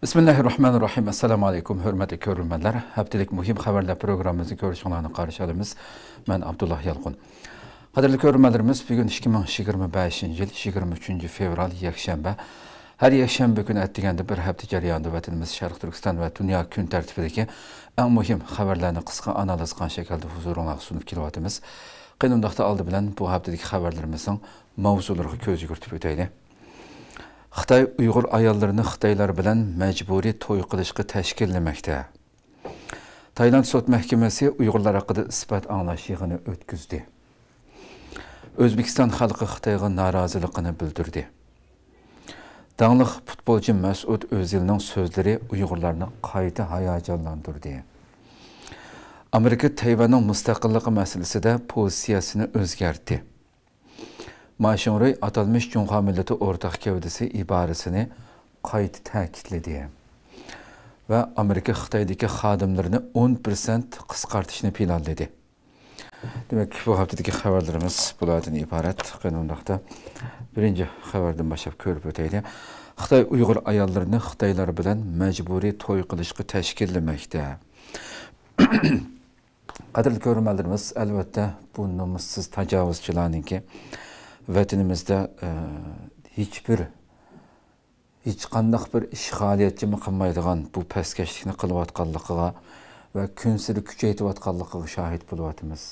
Bismillahirrahmanirrahim. Assalamu alaykum, hörmətli görürmənlər. Həftəlik mühim xəbərlər proqramımızı görüşünlərlə qarşıladığımız mən Abdullah Yalqın. Qadirli görürmənlərimiz, bugün 2025-ci il 23 fevral yekşənbə. Hər yekşənbə günü ətdigəndə bir həftə cərəyanında vətənimiz Şərq Türkistan və dünya gün tərtibidəki ən mühim xəbərlərini qısqa analiz qan şəkildə huzuruna sunub kilovatımız. Qınımdaqda aldı bilən bu həftəlik xəbərlərimizin mavzularına göz yürütüb ötəyli. Xitay Uyğur ayollarını Xitaylar bilan məcburi toy qilishga təşkilləməkdə. Tayland Sot Məhkəməsi Uyğurlar haqqında isbat anlaş yığını ötküzdü. Özbekistan xalqı Xitayğa narazılığını bildirdi. Dağlıq futbolcu Məsud Özil'nin sözləri Uyğurlarını qayta hayacanlandırdı. Amerika Tayvanın müstəqilliyi məsələsində pozisiyasını özgərtdi. Maşinroy atalmış Cumhuriyet Milleti ortak gövdesi ibaresini kayıt təkitledi. Ve Amerika Xitay'daki xadimlerini 10% qısqartışını planladı. Demek ki bu haftadaki xəbərlərimiz bunlardan ibaret. Qanundaqda birinci xəbərdən başlayıb görüb ötəydi. Xitay Uyğur ayollarını Xitaylar bilan məcburi toy qilishga təşkilləməkdə. Qadirli görürmənlərimiz, əlbəttə bu namussuz təcavüzçülərninki vətənimizdə hiç qandaq bir işğaliyyətçi qılmaydigan bu pəskəşlikni qılıbatqanlıqıga və künsiri küçəytibatqanlıqıga şahid buluvatımız.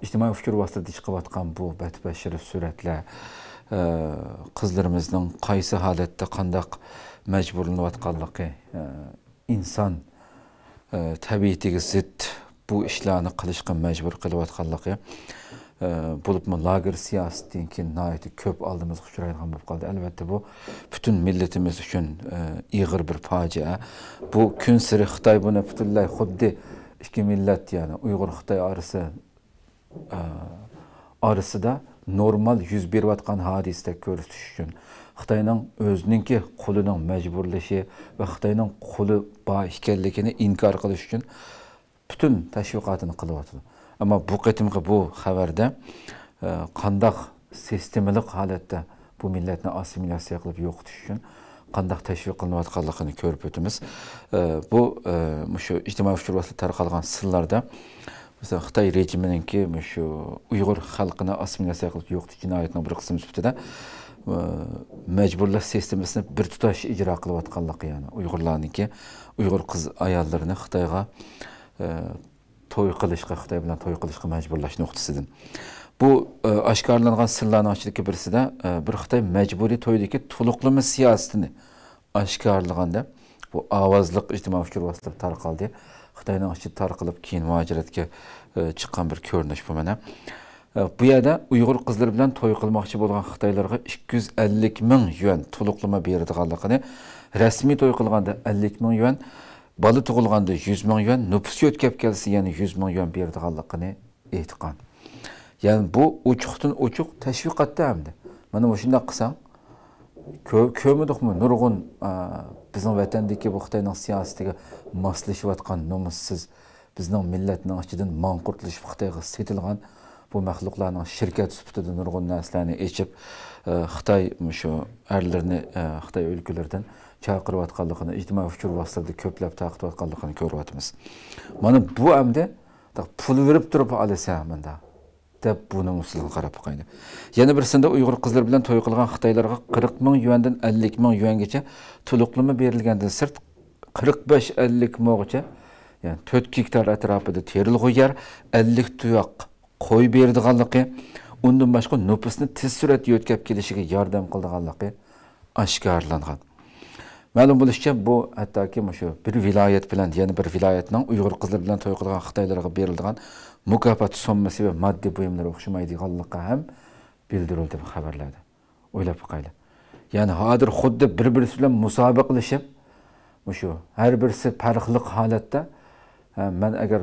İctimai fikir vasitədə çıxıbatqan bu bətbəşiri sürətlə qızlarımızın qaysı halətdə qandaq məcburlanıbatqanlıqı insan təbiətiga zid bu işlərini qilishqa məcbur qılıbatqanlıqı bulup mu lager siyasetin ki nayeti köp aldığımız uçuraydıgan bulup kaldı. Elbette bu bütün milletimiz için iğir bir facia. Bu gün sırı Xitay bunu bütünlay xuddi iki millet yani Uygur Xitay arısı da normal 101 vatkan hadiste görüştüş için. Xitay'nın özününki kulunun mecburleşi ve Xitay'nın kulu bağ işkellikini inkar kılış için bütün təşviqatını qılıvatıdı. Ama bu qetimki bu xəbərdə qandaq sistemlik halətdə bu milletini assimilasiya qılıb yox düşün, qandaq təşviq qılınıvatqanlığını görüb ötümüz. Bu şu ictimai fikir vasitəsilə tarqalğan sırlarda mesela Xitay rejiminki şu Uyğur xalqını assimilasiya qılıb yox düşün cinayətinin bir qismi üstüdə məcburlaş sisteməsini bir tutaş icra qılıvatqanlığı yani Uyğurlarınki Uyğur qız ayollarını Xitayğa toy qilishqa Xitay bilan toy qilishqa məcburlash nöqtəsidir. Bu aşkarlanğan sırların açılıqı birisi də bir Xitay məcburi toydakı tuluqlama siyasetini aşkarlığanda bu avazlıq ictimai fikir vasitəsilə tarqaldı. Xitayның açı tarqalıb keyin mühacirətə çıxan bir görünüş bu mənə. Bu yerdə Uyğur qızları bilan toy qılmaqçı bolğan Xitaylarga 250.000 yuan tuluqlama berdiganlığını, rəsmi toy qılğanda 50.000 yuan, balı tuğulğanda 100.000 yuan, nüfusu ötkəb gəlsə yəni 100.000 yuan berdiganlığını etiqan. Yəni bu uçuqdan uçuq təşviqatda həmdə. Mana şunda qısan kömüdükmü nurgun bizim vətəndəki bu Xitayның siyasətiga maslaşıb atqan namussuz bizning milletinin açıdan manqurtlaşıb Xitayğa setilgan bu məxluqların şirkət sübutida nurgun nəslərini eçib Xitay şu ərlərini Xitay ölkələrdən çağırıb atqanlığını, ictimai fikir vasitəsilə köpləb taqib atqanlığını görüyatımız. Mana bu əmdə pul verib durub alısa məndə də bunun usulunu qarab qaydı. Yana birisində Uyğur qızlar bilan toy qılğan Xitaylarga 40.000 yuandan 50.000 yuangacha tuluqlama berilgandan sırt 45-50.000gacha yəni 4 hektar ətrafında terilği yer, 50 tuyaq qoy berdiganlığı, ondan başqa nüfusni tez sürətdə ötkəb kelishiga yordam qildiganlığı aşkarlanğan. Məlum buluşca bu hatta ki bir vilayet bilan yani bir vilayetning Uyğur qızlar bilan toy qilgan Xitaylarga berilgan mukofot sommasi ve maddi buyumlar o'xshamaydiganligi ham bildirildi bu xabarlarda. O'ylab qo'yaylik. Yani hozir xuddi bir-birisi bilan musobaqalashib, har birisi farqli holatda men agar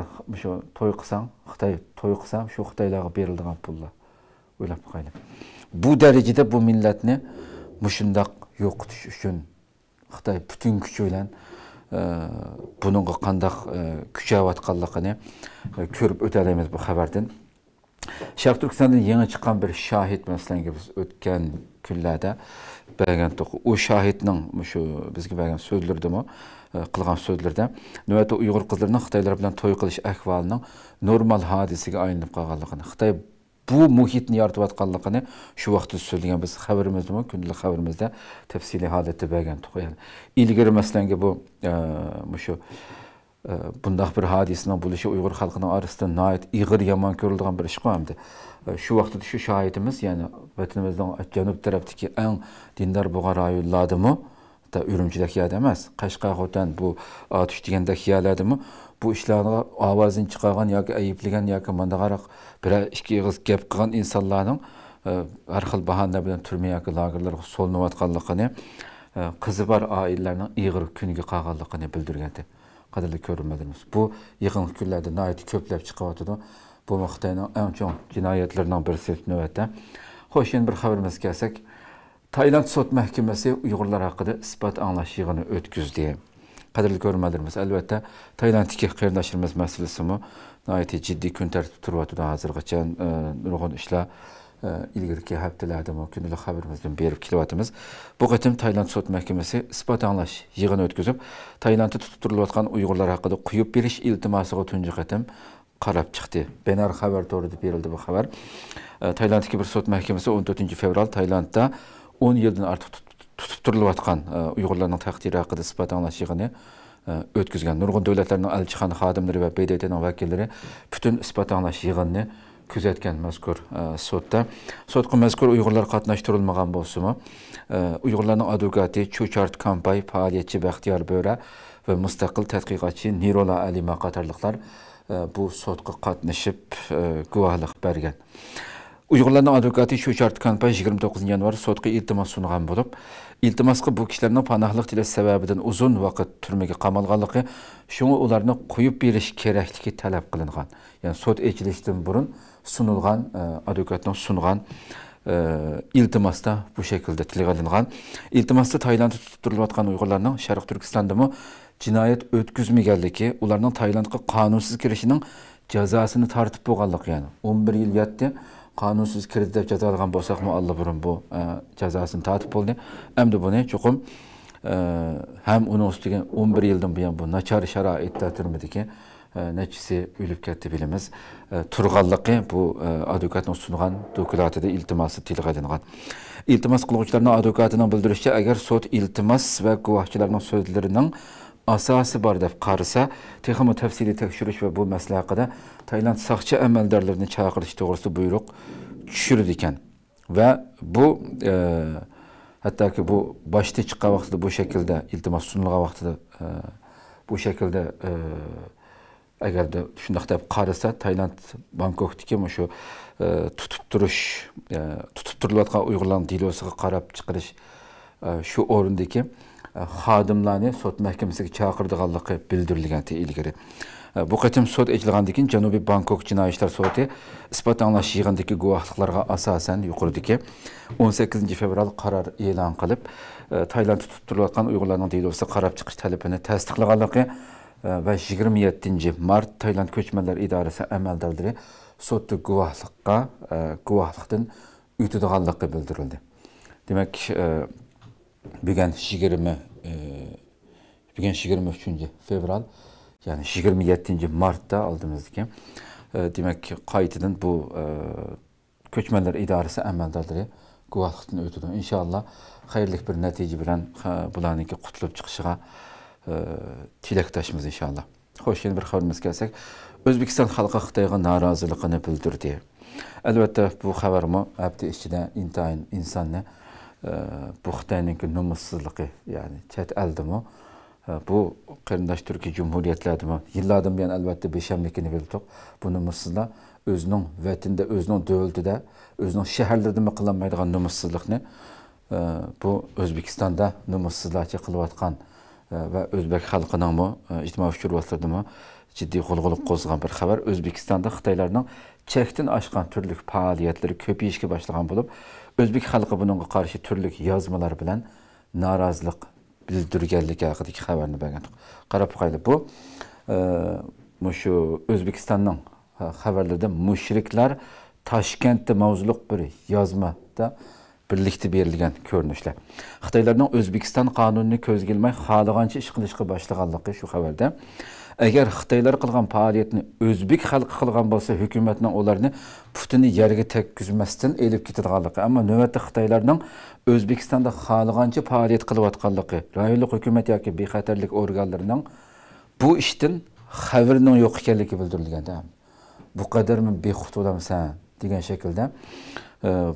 toy qilsam, Xitoy toy qilsam, shu Xitoylarga berilgan pullar. O'ylab qo'yaylik. Bu darajada bu millatni mushundaq yo'qotish uchun Xitay bütün gücü bilan bununğa qandaq küçəyatqanlığını görüb ötələyimiz bu xəbərdən. Şarkı Türkistan'dan yeni çıkan bir şahit mesela biz ötken günlerde belgentdik. O şahitning şu bizga bergan so'zlardimi, qilgan so'zlarda navbatda Uyg'ur qizlarining Xitoylar bilan to'y qilish ahvolining normal hodisiga aylanib qolganligini, Xitoy bu muhitni yaratayotganligini shu vaqtda so'zlagan biz xabarimizda, kundalik xabarimizda tafsiliy holatda bergandik. Yani ilgari masalan bu shu bundaq bir hadisaning bo'lishi Uyg'ur xalqining orasida nihoyat ig'ir yomon ko'rilgan bir ish qo'yamdi. Shu vaqtda shu shahidimiz, ya'ni vatanimizning janub tarafdagi eng dindor bo'lgan rayonlardami, da Urumchidagi yerda emas, Qashqar, Xotan bu Otish degandagi yerlardami bu ishlarga ovozini chiqargan yoki ayiblagan yoki mandaqaroq bir ikki og'iz gap qilgan insonlarning har xil bahonalar bilan turma yoki lagerlarga solinayotganligini, qizi bor oilalarning ig'ir kuniga qolganligini bildirgandi. Qadrli ko'rganlarimiz. Bu yaqin kunlarda nihoyat ko'plab chiqyapti. Bu Xitoyning eng chong jinoyatlarining birisi navbatda. Xo'sh, endi bir xabarimiz kelsak, Tailand sud mahkamasi Uyg'urlar haqida isbot anglash yig'ini o'tkazdi. Qadrli ko'rganlarimiz, albatta Tailanddagi qarindoshlarimiz masalasimi nihoyat jiddiy kun tartibda turyapti hozirgacha nurg'un ishlar ilgirki haftalarda kundalik xabarimizdan berib kelyapmiz. Bu qatim Tailand sud mahkamasi isbot anglash yig'ini o'tkazib, Tailandda tutib turilayotgan Uyg'urlar haqida quyib berish iltimosiga tunji qatim qarab chiqdi. Benar xabar to'g'rida berildi bu xabar. Tailanddagi bir sud mahkamasi 14 fevral Tailandda 10 yildan ortiq tutib turilayotgan Uyg'urlarning taqdiri haqida isbot anglash yig'ini o'tkazgan. Nurg'un davlatlarning elchixona xodimlari va BDTning vakillari butun isbot anglash yig'inini kuzatgan mazkur sudda. Sudga mazkur Uyg'urlar qatnashtirilmagan bo'lsa-mu, Uyg'urlarning advokati Chuchart Kampay, faoliyatchi Baxtiyor Bo'ra va mustaqil tadqiqotchi Nirola Alima qatorliqlar bu sudga qatnashib guvohlik bergan. Uyg'urlarning advokati Chuchart Kampay 29 yanvar sudga iltimos sungan bo'lib, iltimosga bu kishilarning panohlik tilash sababidan uzun vaqt turmaga qamalganligi, shunga ularni qo'yib berish kerakligi talab qilingan. Yani sud echilishidan burun sunulgan, advokatning sungan iltimosda bu şekilde tilga olingan. Iltimosda Tailandda tutib turilayotgan Uyg'urlarning Sharq Turkistondami jinoyat o'tkazmaganligi, ularning Tailandga qonunsiz kirishining jazosini tartib bo'lganligi, yani 11 yil yatdi. Qonunsiz kirdi deb jazolagan bo'lsak-mu, Allah burun bu jazosini tartib bo'ldi. Endi buni chuqum hem uning ustiga 11 yildan buyon bu nachar sharoitda turmadiki, nechisi o'lib ketdi bilamiz. Turganligi bu advokatning sungan dokumentida iltimosi tilga olingan. İltimas qiluvchilarning advokatining bildirishicha, agar sud iltimos va guvohchilarning so'zlarining asosi bor deb qarasa, texnik tafsiliy tekshirish va bu masala haqida Tailand soqchi amaldorlarini chaqirish to'g'risida buyruq tushirdi ekan. Va bu hattoki bu boshda chiqqan vaqtida bu shaklda iltimos sunilgan vaqtida bu shaklda agar da shunday deb qarasa, Tailand Bangkokdagi shu tutib turilayotgan Uyg'urlarning dilosiga qarab chiqarish shu o'rindagi xodimlarni sud mahkamasiga chaqirdiganligi bildirilgan ilgari. Bu qatim sud ejilgandan keyin Janubiy Bangkok jinoiy ishlar sudi isbot anglash yig'inidagi guvohliklarga asosan yuqoridagi 18 fevral qaror e'lon qilib, Tailandda tutib turilayotgan Uyg'urlarning dilosiga qarab chiqish talabini tasdiqlaganligi va 27 mart Tailand ko'chmanlar idorasi amaldorlari sudda guvohlikdan o'tadiganligi bildirildi. Demak, bugun 23 fevral, yani 27 martda oldimizdagi. Demak, qaytadan bu ko'chmanlar idorasi amaldorlari guvohlikdan o'tadi. Inshaalloh xayrli bir natija bilan bularning qutulib chiqishiga tilakdoshmiz inshaalloh. Xo'sh, yana bir xabarimiz kelsak, O'zbekiston xalqi Xitoyga noroziligini bildirdi. Albatta bu xabarmi hafta ichida intayin insonni bu Xitoyning nomussizligi, ya'ni chet eldimi, bu qarindosh Turkiy Cumhuriyetlardimi yillardan buyon albatta beshamlikini bildik. Bu nomussizlar o'zining vatanida, o'zining davlatida, o'zining shaharlarida qilinmaydigan nomussizlikni bu O'zbekistonda nomussizlarcha qilayotgan va o'zbek xalqining ijtimoiy shuruatlardami jiddiy g'ulg'ulib qo'zg'agan bir xabar. O'zbekistonda Xitoylarning chekdan oshgan turli faoliyatlari ko'payishga boshlagan bo'lib, o'zbek xalqi bunga qarshi turli yozmalar bilan norozilik bildirganligi haqidagi xabarni bergan. Qarab qo'yaylik. Bu shu O'zbekistonning xabarlarida mushriklar Toshkentda mavzuliq bir yozmada birlikte berilgan ko'rinishlar. Xitoylarning O'zbekiston qonunini ko'zga ilmay xohlagancha ish qilishga boshlaganligi shu xabarda. Agar Xitoylar qilgan faoliyatni o'zbek xalqi qilgan bo'lsa, hukumatning ularni putini yerga tekkizmasdan elib ketadiganligi, ammo navbatda Xitoylarning O'zbekistonda xohlagancha faoliyat qilayotganligi, rayonlik hukumat yoki bexatarlik organlarining bu ishdan xabarining yo'q ekanligi bildirilganda, bu qadarmi bexud bo'lamsan degan shaklda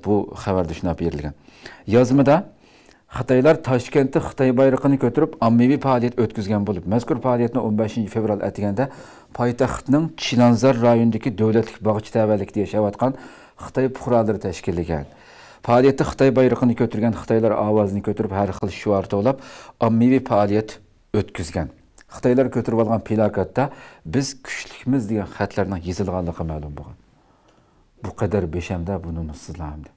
bu xabarda shunday berilgan. Yozmada Xitoylar Toshkentda Xitoy bayrog'ini ko'tarib, ommaviy faoliyat o'tkazgan bo'lib, mazkur faoliyatni 15 fevral atiganda poytaxtning Chilonzor rayonidagi davlatlik bog'cha tavallikda yashayotgan Xitoy fuqarolari tashkillagan. Faoliyatda Xitoy bayrog'ini ko'targan Xitoylar ovozini ko'tarib, har xil shuar to'lab, ommaviy faoliyat o'tkazgan. Xitoylar ko'tarib olgan plakatda biz kuchlikmiz degan xatlarning yozilganligi ma'lum bo'lgan. Bu kadar beşemde bunu sizlarımdı.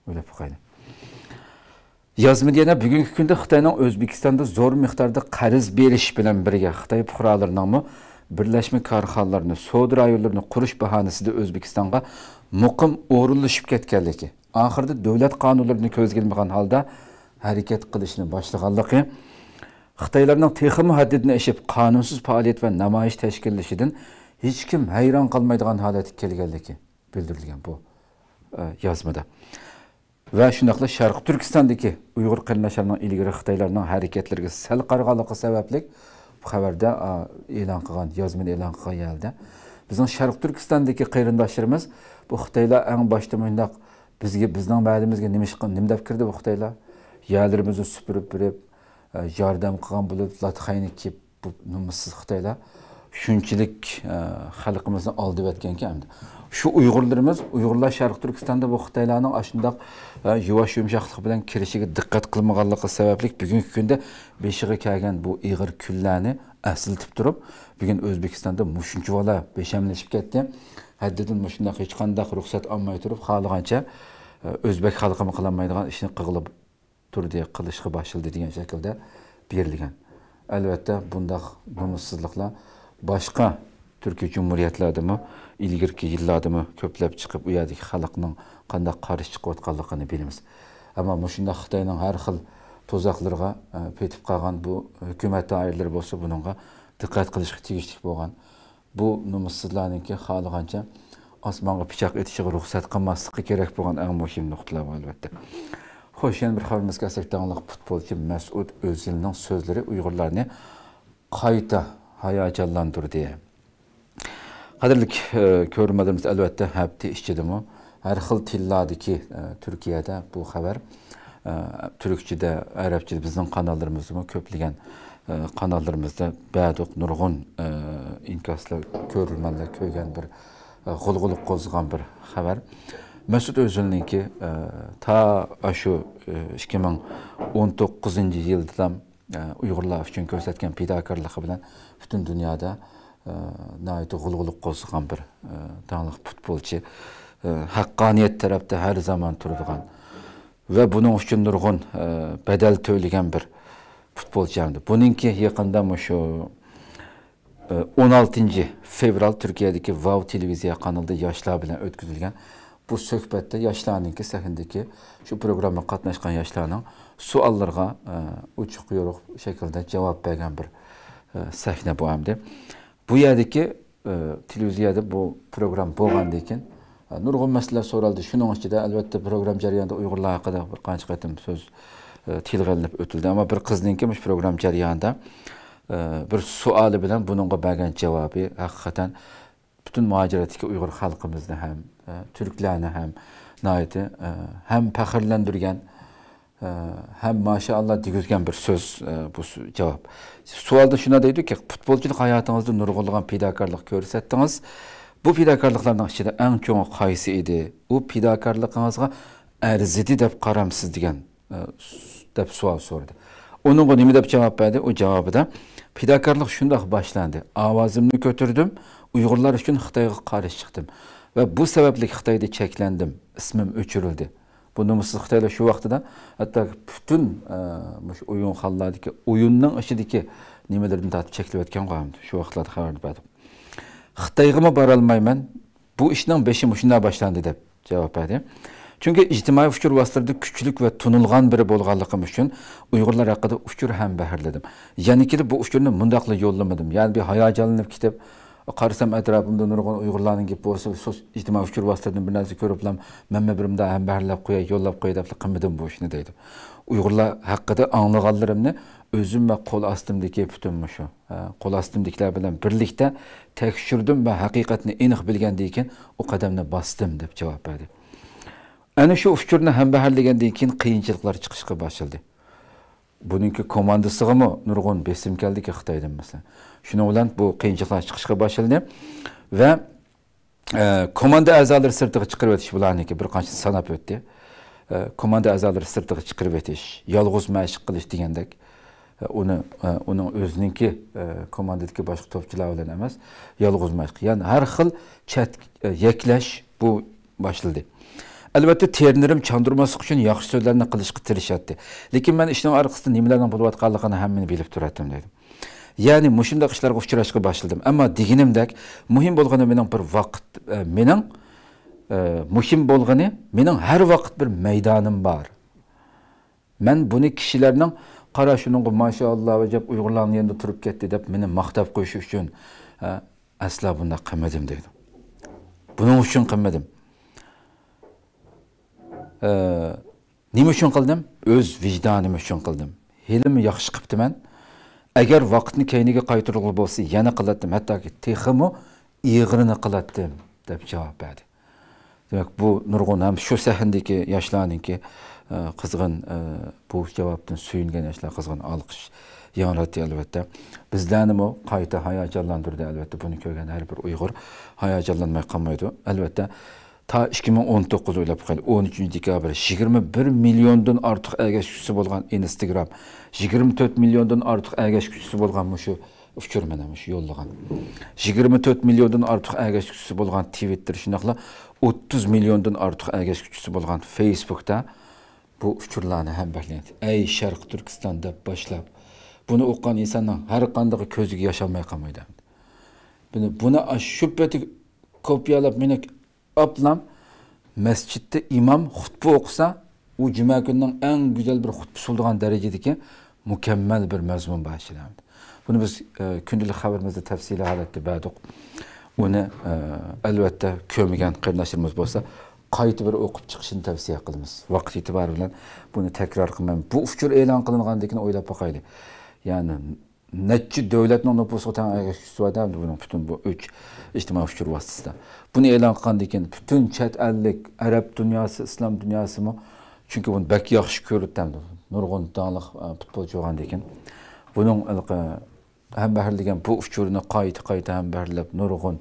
Öyle fıkhaydı. Yazmada yana bugungi kunda Xitoyning O'zbekistonda zo'r miqdorda qarz berish bilan birga Xitoy fuqarolarining birlashma korxonalarni, savdo rayonlarini qurish bahonasida O'zbekistonga muqim o'rinlashib ketganligi, oxirida davlat qonunlarini ko'zga ilmagan holda harakat qilishni boshlaganligi, Xitoylarning texnik haddini aşib qonunsiz faoliyat va namoyish tashkillashidan hech kim hayron qolmaydigan holatga kelganligi bildirilgan bu yozmada. Ve shundoqla Sharq Turkistondagi Uyg'ur qarindoshlarning ilgari Xitoylarning harakatlariga sal qarag'anligi sababli bu xabarda e'lon qilgan, yozmada e'lon qilgan yerda bizning Sharq Turkistondagi qarindoshlarimiz bu Xitoylar eng boshda mundaq bizning ba'dimizga nima deb kirdi bu Xitoylar? Yerlarimizni supurib berib, yordam qilgan bo'lib, latxayni kep bu numussiz Xitoylar shunchalik xalqimizni aldib o'tganki hamda şu Uyg'urlar Sharq Turkistonda bu Xitoylarning ashundaq yuvosh yumshoqlik bilan kirishiga diqqat qilmaganligi sababli bugungi kunda beshiga kelgan bu ig'ir kunlarni aslatib turib, bugun O'zbekistonda mushuncha bola beshamlashib ketdi. Haddidan mushundaq hech qanday ruxsat olmay turib, xohlagancha o'zbek xalqimi qilolmaydigan ishni qilib turdi, qilishga boshladi degan shaklda berilgan. Albatta bundaq nomussizliklar boshqa Türkiye Cumhuriyetlerimi, ilgirki yıllardımı köplep çıkıp u yerdeki xalqning qanday qarshi chiqayotganligini bilamiz. Ammo mushunda Xitoyning har xil tuzaqlarga petib qolgan bu hukumat doiralari bo'lsa, buningga diqqat qilishga tegishli bo'lgan. Bu nomussizlarningki xohlagancha osmonga pichoq etishiga ruxsat qilmasligi kerak bo'lgan eng muhim nuqtalar albatta. Xo'sh, yana bir xabarimiz kelsak, dangliq futbolchi Mas'ud O'zilning so'zlari Uyg'urlarni qayta hayajonlantirdi. Qadrlik ko'rmalarimiz albatta hepti işçidimi. Her xil tillardaki Türkiye'de bu haber Türkçe'de, Arapça'da bizim kanallarımızda köpligen kanallarımızda bəduk nurgun inkaslar görülmenler köygen bir gulguluk qozgan bir haber. Mesut Özil'ninki ta şu 2019 yılda Uygurlar için gösterken fidakarlığı bilen bütün dünyada nayet gulguluk qozgan bir tanlıq futbolchi, haqqaniyet tarafta her zaman turadigan ve bunun için nurgun bedel to'lagan bir futbolchi hamdi. Buningki yaqinda şu 16 fevral Türkiye'deki Wow televiziya kanalida yoshlar bilan o'tkazilgan bu suhbatda yoshlarningki sahnadagi şu programga qatnashgan yoshlarning savollarga ochiq yo'q shaklda javob bergan bir sahna bu hamdi. Bu yerdeki televiziyada bu program bo'lgandan keyin nurg'un masalalar so'raldi. Shuning ichida albatta program jarayonida Uyg'urlar haqida bir qancha qatim so'z tilg'anib o'tildi. Ammo bir qizninki bu program jarayonida bir savoli bilan buningga bergan javobi haqiqatan bütün muajiratdagi Uyg'ur xalqimizni ham, Türklarni ham nayeti hem faxrlandirgan hem maşallah digizgen bir söz bu cevap. Sualda şuna deydi ki futbolculuk hayatınızda nurgulluğun fidakarlık görsettiniz. Bu fidakarlıklardan içinde en çoğu qaysı idi? O fidakarlığınızga erzidi dep qaramsız degan dep sual sordu. Onun nima dep cevap verdi? O cevabı da fidakarlık şundaq başlandı. Avazımni götürdüm. Uygurlar için Xitoyga qarshi chiqdim ve bu sebeple Xitoyda cheklandim. İsmim o'chirildi. Bu nomussiz Xitoylar şu vaqtida hatta bütün oyun hallardaki oyunning ichidagi nimalarni tatib cheklab o'tgan qo'yamdi. Şu vaqtlarda xabar berdim. Xitoyga bora olmayman. Bu ishning beshi shunday boshlandi deb javob berdi. Chunki ijtimoiy uchur vositalarida kuchlik va tunilgan biri bo'lganligim uchun Uyg'urlar haqida uchur ham baharladim. Ya'ni kelib bu uchurni mundaqla yo'llamadim. Ya'ni bir hayajonlanib ketib, qarasam atrofimda nurg'un Uyg'urlarning gap bo'lsa, ijtimoiy uchur vositalaridan bir narsa ko'riblam, menma birimda ham baharlab qo'yay, yo'llab qo'yay deb qilmadim bu ishni deydi. Uyg'urlar haqida anglaganlarimni o'zim va qo'l ostimdagi butun shu qo'l ostimdagilar bilan birlikda tekshirdim va haqiqatni aniq bilgandan keyin u qadamni bosdim deb javob berdi. Ana shu uchurni ham baharlagandan keyin qiyinchiliklar chiqishga boshladi. Buningki komandasiga nurg'un besim keldiki Xitoydan masalan. Shuning bilan bu qiyinchiliklar chiqishga boshladi va komanda a'zolari sirtiga chiqarib o'tish bularniki bir qancha sanab o'tdi. Komanda a'zolari sirtiga chiqarib o'tish, yolg'iz mashq qilish degandek uning o'zininki komandadagi boshqa to'pchilar bilan emas, yolg'iz mashq. Ya'ni har xil chat yaklash bu boshladi. Albatta ternirim chandurmaslik uchun yaxshi so'zlarni qilishga tirishadi. Lekin men ishning orqasida nimalarning bo'layotganligini hammani bilib turadim dedim. Ya'ni mushundaq ishlarga uchrashga boshladim. Ammo deganimdek muhim bo'lgani mening bir vaqt muhim bo'lgani mening har vaqt bir maydonim bor. Men buni kishilarning qara shuningga maşallah deb Uyg'urlarning yanında turib ketdi deb meni maqtab qo'yish uchun asla bunday qilmadim dedim. Buning uchun qilmadim. Nima uchun qildim? O'z vijdonim uchun qildim. Helim yaxshi qilibdiman. Agar vaqtni keyniga qaytarib bo'lsa, yana qiladim, hattoki teximi ig'rini qiladim deb javob berdi. Demak, bu nurg'un ham shu sahnadagi yoshlarningki qizg'in bu javobdan suyungan yoshlar qizg'in olqish yonratdi albatta. Bizlarni qayta hayajonlantirdi albatta. Buni ko'rgan har bir Uyg'ur hayajonlanmay qolmaydi. Albatta ta 2019 o'ylab qo'ying. 13 dekabr 21 milliondan ortiq ergashuvchisi bo'lgan Instagram, 24 milliondan ortiq ergashuvchisi bo'lgan shu uchur mana shu yo'llagan. 24 milliondan ortiq ergashuvchisi bo'lgan Twitter, shunaqla 30 milliondan ortiq ergashuvchisi bo'lgan Facebookda bu uchurlarni ham birlaydi. Ey Sharq Turkistonda boshlab buni o'qigan insonning har qanday ko'ziga yashamay qolmaydi. Buni shu peti kopyalab meni ablam masjidda imam xutba o'qisa, u juma kunining eng go'zal bir xutbasi bo'lgan darajadagi mukammal bir mazmun boshlanadi. Buni biz kundalik xabarimizda tafsili holatda berdik. Uni albatta ko'rmagan qarindoshlarimiz bo'lsa, qayta bir o'qib chiqishini tavsiya qilamiz. Vaqt e'tibori bilan buni takror qilmayman. Bu uchur e'lon qilingandan keyin o'ylab boqaylik. Ya'ni necha davlatning nufusiga teng ergashuvchisi bor buning butun bu 3 ijtimoiy uchur vositasida. Buni e'lon qilgandan keyin butun chet ellik arab dunyosi, islom dunyosimi, chunki buni bak yaxshi ko'rdi. Nurg'un taniq futbolchi bo'lgandan keyin buning ham baharlagan bu uchurni qayta ham baharlab nurg'un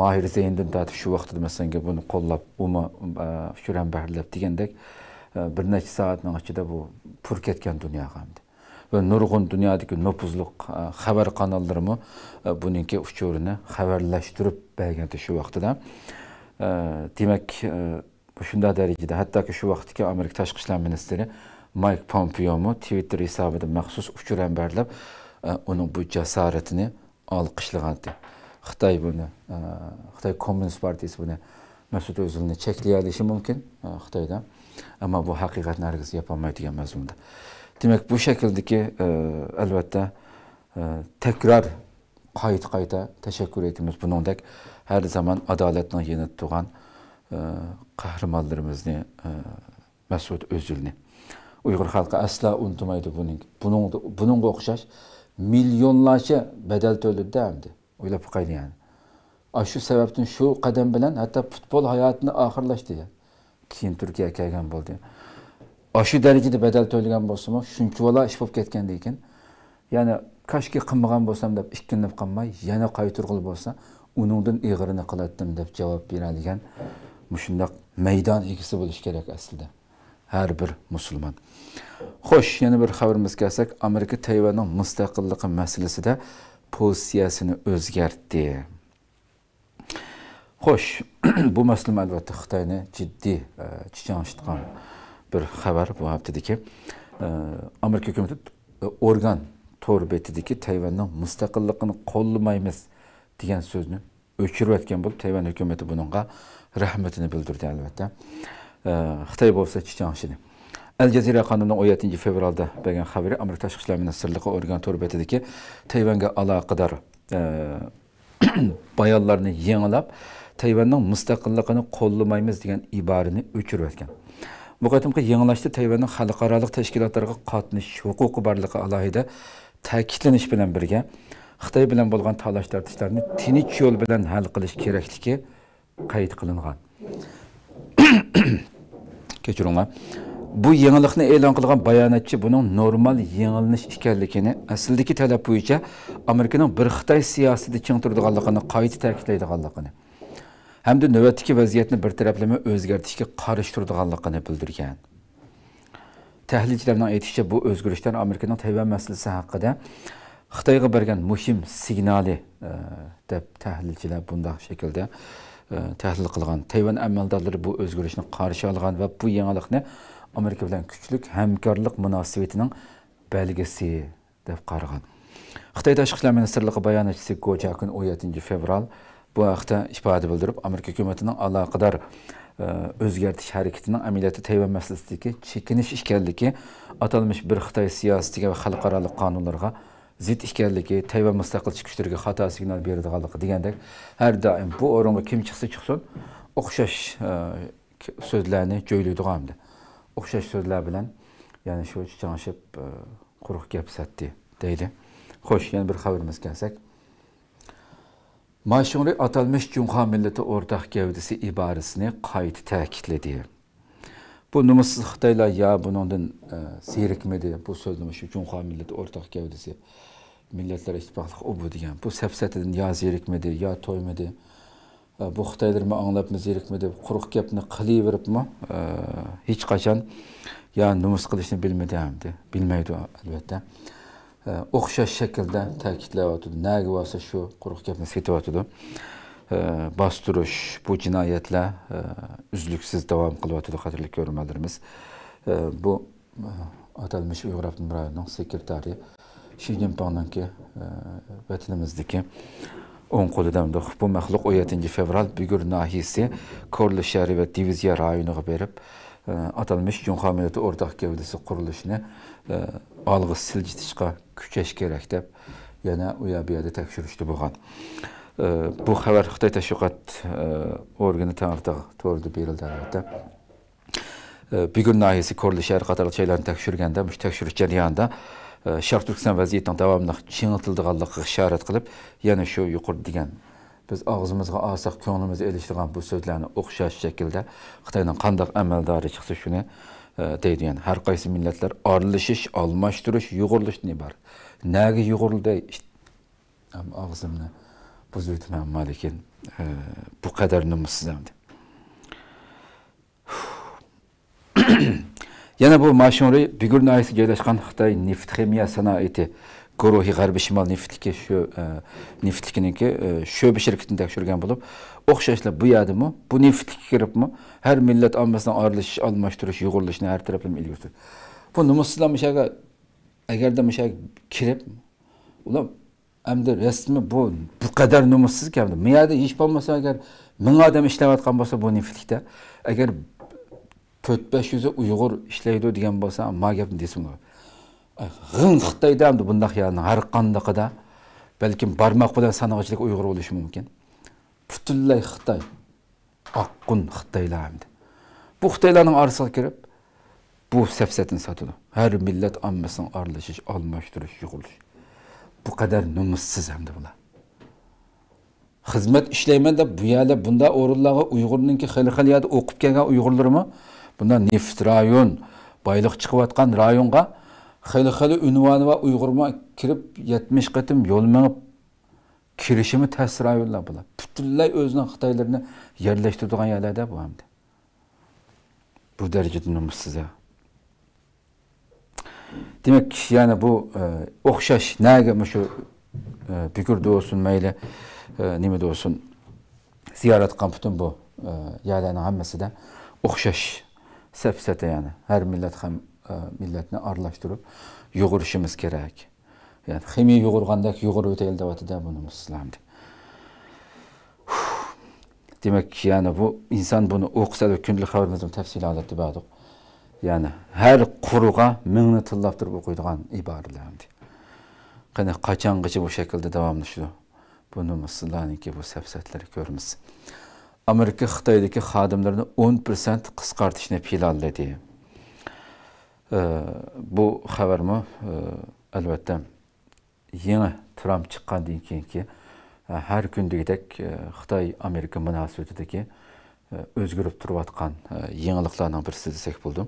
Mahir Zeyndan tatib shu vaqtda masalan buni qo'llab, uchur ham baharlab degandek bir necha soatning ichida bu pur ketgan dunyo hamdi. Ve nurg'un dunyodagi nüfuzlu xabar kanallarımı buningki uchurini xabarlashtirib berganda shu vaqtida. Demak, shunda darajada hattoki shu vaqtdagi Amerika tashqi ishlar ministri Mike Pompeo Twitter hisobida maxsus uchur ham berlab uning bu jasoratini olqishlagandi. Xitoy buni, Xitoy Kommunist partiyasi buni Mas'ud O'zilni cheklay olishi mumkin Xitoyda, ammo bu haqiqatni hargiz yapolmaydigan mazmunda. Demek bu şekildeki elbette tekrar qayta teşekkür ettiğimiz bunundaki her zaman adaletine yeni tuğan kahramanlarımızı Mesut Özil'ni. Uygur halkı asla unutmaydı bunun okşaş milyonlarca bedel töldü demdi. Öyle bakaydı yani. Şu sebepten şu kadem bilen hatta futbol hayatını ahırlaştı ya. Keyin Türkiye'ye kelgan bo'ldi. Aşı derecede bedel to'lagan bo'lsam, shunchalar ish bo'lib ketgandan keyin, ya'ni qashki qilmagan bo'lsam deb ikkinib qolmay, yana qaytirg'il bo'lsa, uningdan ig'irini qilatdim deb javob beradigan mushundaq maydon egasi bo'lish kerak aslida. Har bir musulmon. Xo'sh, yana bir xabarimizga kelsak, Amerika Tayvanning mustaqilligi masalasida pozitsiyasini o'zgartdi. Xo'sh, bu masala albatta Xitoyni jiddiy chichanishtirgan bir xabar bu haftadaki Amerika hükümeti organ tor betideki Tayvan'ın müstakilliğini qo'llamaymiz degan so'zni o'chirib o'tgan bo'lib, Tayvan hukumatı bununğa rahmetini bildirdi albatta. Xitoy bo'lsa Chichangshini. Al Jazeera kanalının 17 fevralda bergan xabari Amerika Tashqi ishlar ministrligi organ to'rbetidagi Tayvanga aloqador bayonlarni yangilab, Tayvanning mustaqilligini qo'llamaymiz degan iborani o'chirib o'tgan. Bu qatimki yangilashda Tayvanning xalqaro tashkilotlarga qatnashish huquqi borligi alohida ta'kidlanish bilan birga Xitoy bilan bo'lgan talash-tortishlarni tinch yo'l bilan hal qilish kerakligi qayd qilingan. Kechiringlar. Bu yangilikni e'lon qilgan bayonotchi buning normal yangilanish ekanligini, aslidagi talab bo'yicha Amerikaning bir Xitoy siyosatida ching turadiganligini qayta ta'kidlaydiganligini hamda navbatdagi vaziyatni bir taraflama o'zgartirishga qarshi turadiganligini bildirgan. Tahlilchilarning aytishicha, bu o'zgarishlar Amerikaning Tayvan masalasi haqida Xitoyga bergan muhim signali deb tahlilchilar bunday shaklda tahlil qilgan. Tayvan amaldorlari bu o'zgarishni qarshi olgan va bu yangilikni Amerika bilan kuchlik hamkorlik munosabatining belgisi deb qaragan. Xitoy Tashqi ishlar ministrligi bayonotchisi Go Jiakun 17 fevral bu haqda ifoda bildirib, Amerika hukumatining aloqador o'zgartish harakatining amaliyotda Tayvan masalasidagi chekinish ekanligi, atalmish bir Xitoy siyosatiga va xalqaro qonunlarga zid ekanligi, Tayvan mustaqil chiqishlariga xato signal beradiganligi degandek, har doim bu o'ringa kim chiqsa chiqsin, o'xshash so'zlarni jo'ylaydigandir. O'xshash so'zlar bilan, ya'ni shu chanshib quruq gap satdi deydi. Xo'sh, yana bir xabarimizga kelsak. Maşungri atalmış Cumhur milleti ortak gavdisi ibarasini qayta ta'kidladi. Bu numussiz Xitoylar ya bunundan zerikmedi, bu so'zlama shu Cumhur milleti ortak gavdisi milletler ittifaqlıq o bu degan. Bu safsatidan ya zerikmedi, ya to'ymadi. Bu Xitoylar mı anglab mı zerikmedi, quruq gapni qilaveribmi? Hech qachon ya numus qilishni bilmadi hamdi. Bilmaydi albatta. O'xshash shaklda ta'kidlayotdi. Nagi bo'lsa shu quruq gapni setyotdi. Bastirish, bu jinoyatlar uzluksiz davom qilyotdi, qadrli ko'ruvchilarimiz. Bu atalmish Uyg'ur Avtonom rayonining sekretari Xi Jinping'ninki vatanimizdagi o'ng qo'lidan bu maxluq 17 fevral Bugur nahiyasi Korli shahri va diviziya rayoniga berib, atalmish Cumhur milleti o'rtaq gavdasi qurilishini olg'i siljitishga kuchash kerak deb yana u yerda tekshirishdi bo'lgan. Bu xabar Xitoy tashviqot organi to'g'rida berildi albatta. Bugur nahiyasi Korli shahri qatorli joylarni tekshirganda, mush tekshirish jarayonida Sharq Turkiston vaziyatining davomli chinitildiganligiga ishorat qilib, yana shu yuqori degan biz og'zimizga olsak ko'nglimizni elishtirgan bu so'zlarni o'xshash shaklda Xitoyning qanday amaldori chiqsa shuni deydi. Yani har qaysi millatlar aralashish, almashtirish, yo'g'rilishdan iborat. Nega yo'g'rildi? Og'zimni buzaytman lekin bu qadar numussiz hamdi. Yana bu Maşungri Bugur nahiyasida joylashgan Xitoy neft ximiya sanoati guruhi G'arbiy Shimol neftligi shu neftliginiki sho'ba shirkatini tekshirgan bo'lib, o'xshashlar bu yerdami? Bu neftlikka kiribmi? Har millat ommasidan aralashish, almashtirish, yo'g'rilishni har taraflama ilgari surdi. Bu numussizlar mishaga agarda mishaga kirib, ular hamda rasmi bu qadar numussiz ekan. Bu yerda hech bo'lmasa agar 1000 odam ishlayotgan bo'lsa bu neftlikda, agar 4-500 Uyg'ur ishlaydi degan bo'lsa, ma gapni desin. G'ing Xitoyda ham bunday yerning har qandaqida balkim barmoq bilan sanoqchilik Uyg'ur bo'lishi mumkin. Butunlay Xitoy, oqqun Xitoylar hamdi. Bu Xitoylarning orasiga kirib, bu safsatini sotadi. Har millat ommasining aralashish, almashtirish, yo'g'ilish. Bu qadar numussiz hamdi bular. Xizmat ishlayman deb bu yerda bunda o'rinlarga Uyg'urninki xil-xil yerda o'qib kelgan Uyg'urlarmi? Bunda neft rayon, boylik chiqayotgan rayonga xil-xil unvoni va Uyg'urma kirib 70 qatim yo'l menib kirishimi ta'sir rayonlar bular. Butunlay o'zining Xitoylarini yerlashtiradigan yerlarda bu hamda. Bu darajada numussiz. Demak, yani bu o'xshash nega shu Bugurda olsun, mayli nimada olsun ziyorat qilgan butun bu yerlarning hammasida o'xshash safsata, yani har millat ham millatni aralashtirib yo'g'irishimiz kerak. Yani ximiya yo'g'irgandek yo'g'irib o'taylik deyapti buni musulmonlar. Demek yani bu insan bunu okusa da günlük haberimizin tafsilatı bağlık. Yani her kuruğa mingni tillab turib o'qiydigan iboralardi. Qani qachongacha bu şekilde devamlı şu. Bunu sizlarniki bu safsatları ko'ramiz. Amerika Xitoydagi xodimlarni 10% qisqartishni planladi. Bu xabarmi albatta yeni Trump chiqqandan keyingi her kundagidek Xitoy Amerika munosabatidagi o'zgarib turayotgan yangiliklarning birisi desak bo'ldi.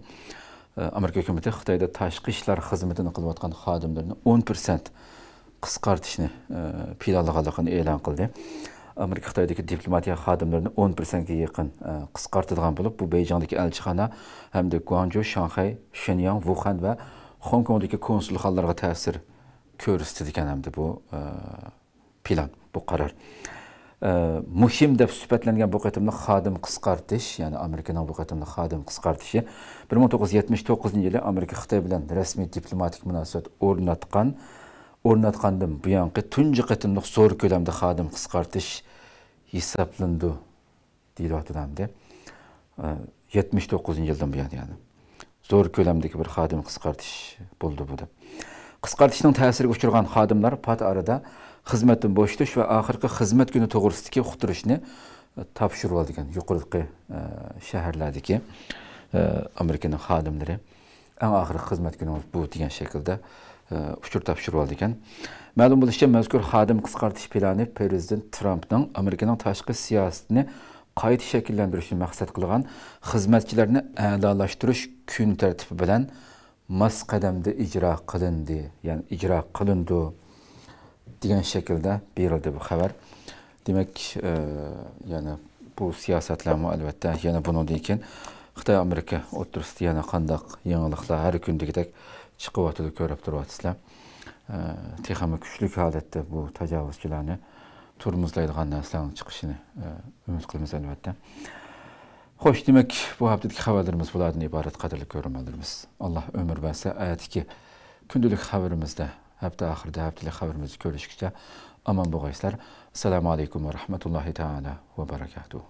Amerika hukumati Xitoyda tashqi ishlar xizmatini qilayotgan xodimlarni 10% qisqartishni planlaganligini e'lon qildi. Amerika Xitoydagi diplomatiya xodimlarini 10%ga yaqin qisqartirgan bo'lib, bu Beijingdagi elchixona hamda Guangzhou, Shanxay, Shenyang, Wuhan va Hong Kongdagi konsulxonalarga ta'sir ko'rsatadigan hamda bu plan, bu qaror. Muhim deb sifatlangan bu qatimli xodim qisqartish, ya'ni Amerikaning bu qatimli xodim qisqartishi 1979-yili Amerika Xitoy bilan rasmiy diplomatik munosabat o'rnatgandan buyongi tunji qatimli zo'r ko'lamda xodim qisqartish hisoblandi deyilyapti. 79-yildan buyon yani. Zo'r ko'lamdagi bir xodim qisqartish bo'ldi bu deb. Qisqartishning ta'siriga uchragan xodimlar pat arada xizmatdan bo'shatish va oxirgi xizmat kuni to'g'risidagi uqtirishni topshirib olgan yuqorqi shaharlardagi Amerikaning xodimlari eng oxirgi xizmat kunimiz bu degan shaklda uchur topshirib olgan. Ma'lum bo'lishicha, mazkur xodim qisqartish plani Prezident Trumpning Amerikaning tashqi siyosatini qayta shakllantirishni maqsad qilgan xizmatchilarni a'lolashtirish kun tartibi bilan mas qadamda ijro qilindi, ya'ni ijro qilindi degan shaklda berildi bu xabar. Demak, yani bu siyosatlarni albatta yana bundan keyin Xitoy Amerika o'rtasida yana qanday yangiliklar har kundagidek chiqib ko'rib turibsizlar. Texnik kuchli holatda bu tajovuzchilarni turmuzlaydigan narsalarning chiqishini umid qilamiz albatta. Xo'sh, demak, bu haftadagi xabarlarimiz bulardan iborat qadrli ko'rganlarimiz. Alloh umr bersa, ayatki kundalik xabarimizda hafta oxirida haftalik xabarimizni ko'rishgacha omon bo'linglar. Assalomu alaykum va rahmatullohi taala va barakatuh.